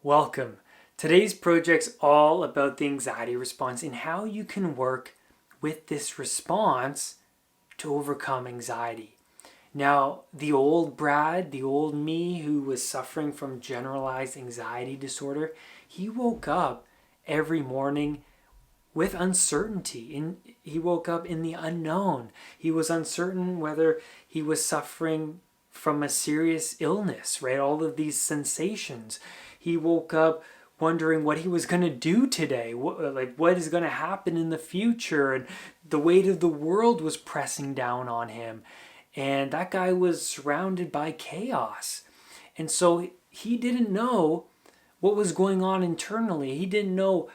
Welcome. Today's project's all about the anxiety response and how you can work with this response to overcome anxiety. Now, the old Brad, the old me who was suffering from generalized anxiety disorder, he woke up every morning with uncertainty. He woke up in the unknown. He was uncertain whether he was suffering from a serious illness, right? All of these sensations. He woke up wondering what he was going to do today, what is going to happen in the future, and the weight of the world was pressing down on him. And that guy was surrounded by chaos. And so he didn't know what was going on internally. He didn't know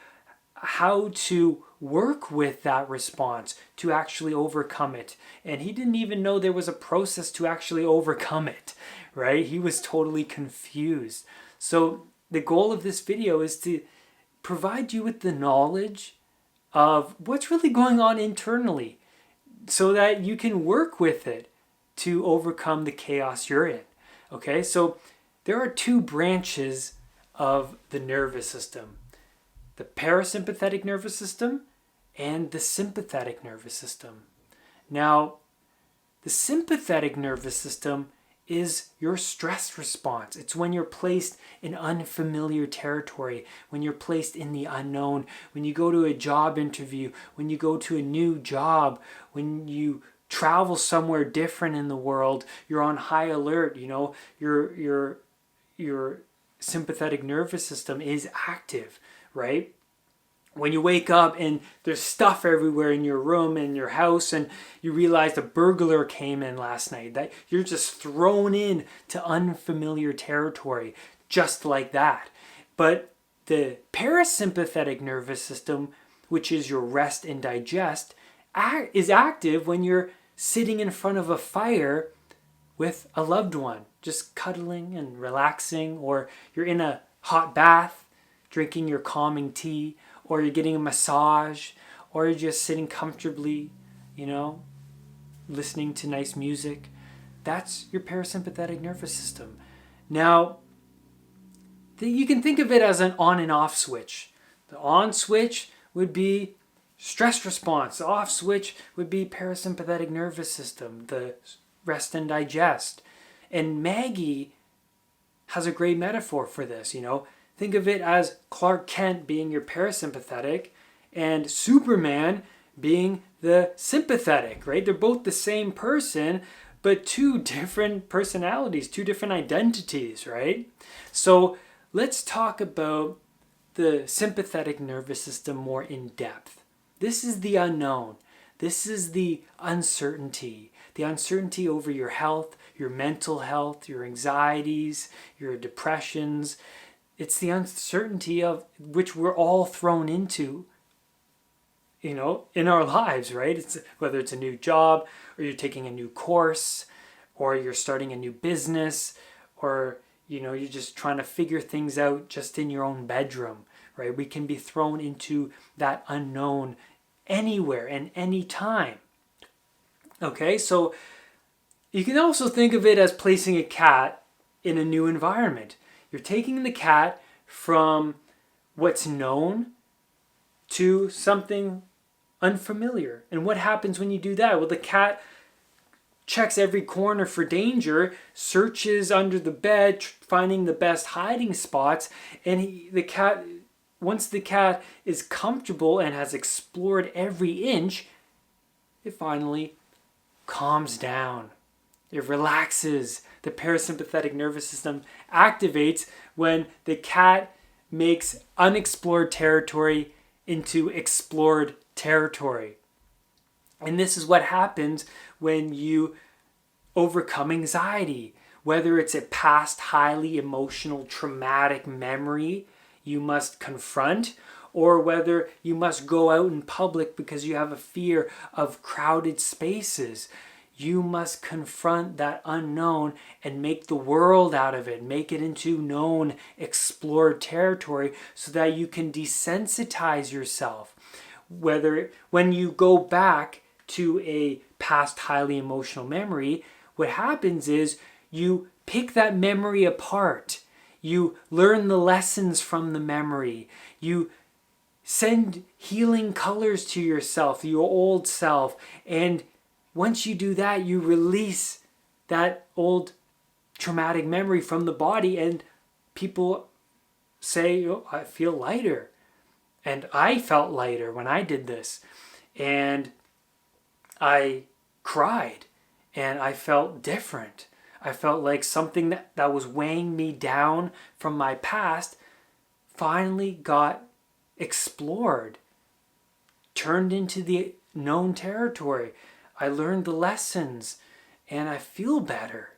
how to work with that response to actually overcome it. And he didn't even know there was a process to actually overcome it, right? He was totally confused. So the goal of this video is to provide you with the knowledge of what's really going on internally so that you can work with it to overcome the chaos you're in. Okay, so there are two branches of the nervous system: the parasympathetic nervous system and the sympathetic nervous system. Now, the sympathetic nervous system is your stress response. It's when you're placed in unfamiliar territory, when you're placed in the unknown, when you go to a job interview, when you go to a new job, when you travel somewhere different in the world, you're on high alert, your sympathetic nervous system is active, right? When you wake up and there's stuff everywhere in your room, in your house, and you realize a burglar came in last night, that you're just thrown in to unfamiliar territory just like that. But the parasympathetic nervous system, which is your rest and digest, is active when you're sitting in front of a fire with a loved one, just cuddling and relaxing, or you're in a hot bath drinking your calming tea, or you're getting a massage, or you're just sitting comfortably, listening to nice music. That's your parasympathetic nervous system. Now, you can think of it as an on and off switch. The on switch would be stress response. The off switch would be parasympathetic nervous system, the rest and digest. And Maggie has a great metaphor for this, Think of it as Clark Kent being your parasympathetic and Superman being the sympathetic, right? They're both the same person, but two different personalities, two different identities, right? So let's talk about the sympathetic nervous system more in depth. This is the unknown. This is the uncertainty over your health, your mental health, your anxieties, your depressions. It's the uncertainty of which we're all thrown into, in our lives, right? It's whether it's a new job, or you're taking a new course, or you're starting a new business, or you're just trying to figure things out just in your own bedroom, right? We can be thrown into that unknown anywhere and anytime. Okay, so you can also think of it as placing a cat in a new environment. You're taking the cat from what's known to something unfamiliar. And what happens when you do that? Well, the cat checks every corner for danger, searches under the bed, finding the best hiding spots, and once the cat is comfortable and has explored every inch, it finally calms down. It relaxes. The parasympathetic nervous system activates when the cat makes unexplored territory into explored territory. And this is what happens when you overcome anxiety. Whether it's a past highly emotional traumatic memory you must confront, or whether you must go out in public because you have a fear of crowded spaces. You must confront that unknown and make the world out of it, make it into known, explored territory so that you can desensitize yourself. When you go back to a past highly emotional memory, what happens is you pick that memory apart. You learn the lessons from the memory. You send healing colors to yourself, your old self. And once you do that, you release that old traumatic memory from the body, and people say, oh, I feel lighter. And I felt lighter when I did this. And I cried. And I felt different. I felt like something that was weighing me down from my past finally got explored, turned into the known territory. I learned the lessons and I feel better.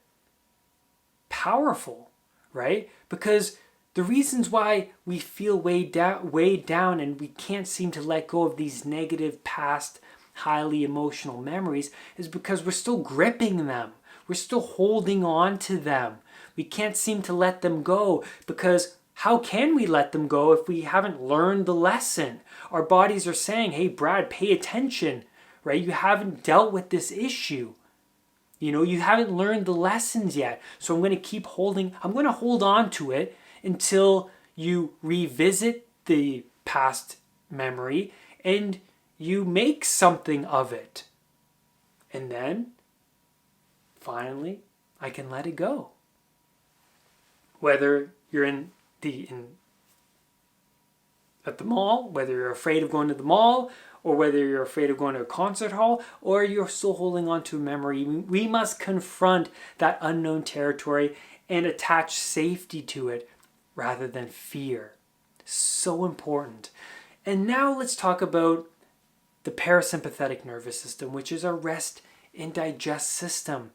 Powerful, right? Because the reasons why we feel weighed down and we can't seem to let go of these negative past highly emotional memories is because we're still gripping them. We're still holding on to them. We can't seem to let them go because how can we let them go if we haven't learned the lesson? Our bodies are saying, hey, Brad, pay attention, right? You haven't dealt with this issue. You haven't learned the lessons yet. So I'm going to hold on to it until you revisit the past memory and you make something of it. And then, finally, I can let it go. Whether you're at the mall, whether you're afraid of going to the mall, or whether you're afraid of going to a concert hall, or you're still holding on to a memory, we must confront that unknown territory and attach safety to it rather than fear. So important. And now let's talk about the parasympathetic nervous system, which is our rest and digest system.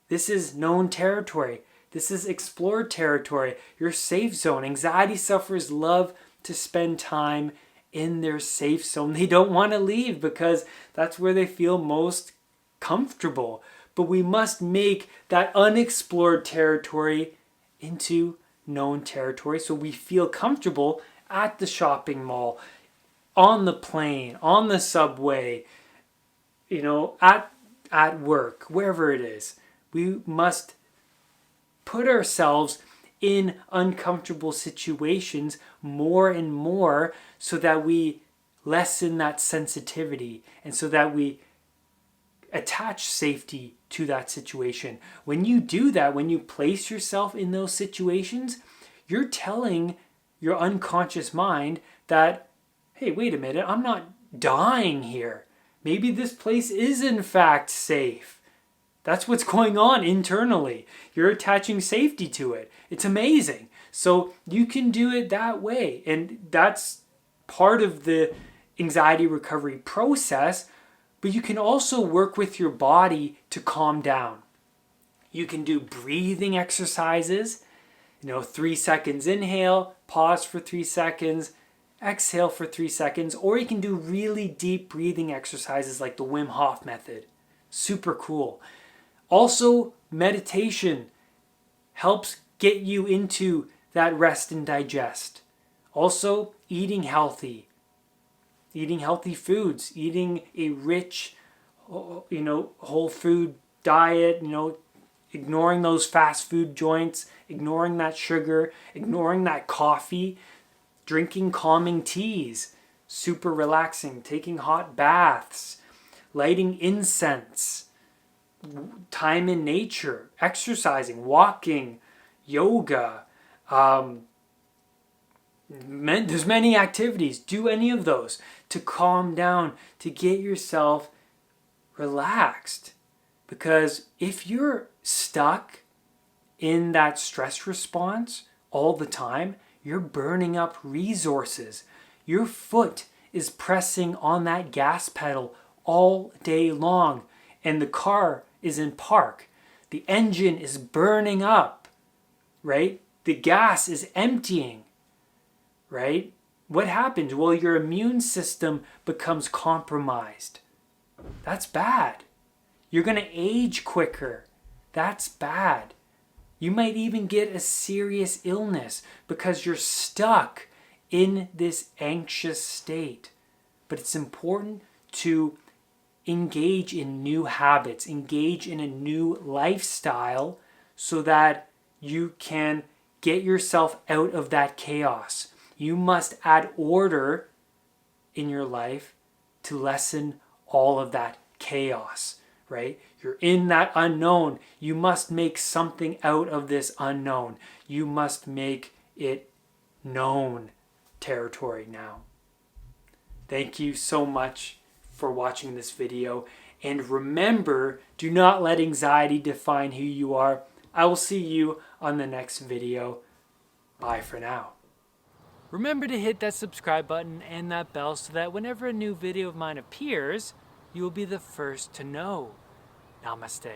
This is known territory. This is explored territory, your safe zone. Anxiety sufferers love to spend time in their safe zone. They don't want to leave because that's where they feel most comfortable. But we must make that unexplored territory into known territory so we feel comfortable at the shopping mall, on the plane, on the subway, at work, wherever it is. We must put ourselves in uncomfortable situations more and more so that we lessen that sensitivity and so that we attach safety to that situation. When you do that, when you place yourself in those situations, you're telling your unconscious mind that, hey, wait a minute, I'm not dying here. Maybe this place is in fact safe. That's what's going on internally. You're attaching safety to it. It's amazing. So you can do it that way. And that's part of the anxiety recovery process. But you can also work with your body to calm down. You can do breathing exercises. 3 seconds inhale, pause for 3 seconds, exhale for 3 seconds. Or you can do really deep breathing exercises like the Wim Hof method. Super cool. Also, meditation helps get you into that rest and digest. Also, eating healthy foods, eating a rich, whole food diet, ignoring those fast food joints, ignoring that sugar, ignoring that coffee, drinking calming teas, super relaxing, taking hot baths, lighting incense, time in nature, exercising, walking, yoga. There's many activities. Do any of those to calm down, to get yourself relaxed. Because if you're stuck in that stress response all the time, you're burning up resources. Your foot is pressing on that gas pedal all day long, and the car is in park. The engine is burning up, right? The gas is emptying, right? What happens? Well, your immune system becomes compromised. That's bad. You're going to age quicker. That's bad. You might even get a serious illness because you're stuck in this anxious state. But it's important to engage in new habits, engage in a new lifestyle so that you can get yourself out of that chaos. You must add order in your life to lessen all of that chaos, right? You're in that unknown. You must make something out of this unknown. You must make it known territory now. Thank you so much for watching this video. And remember, do not let anxiety define who you are. I will see you on the next video. Bye for now. Remember to hit that subscribe button and that bell so that whenever a new video of mine appears, you will be the first to know. Namaste.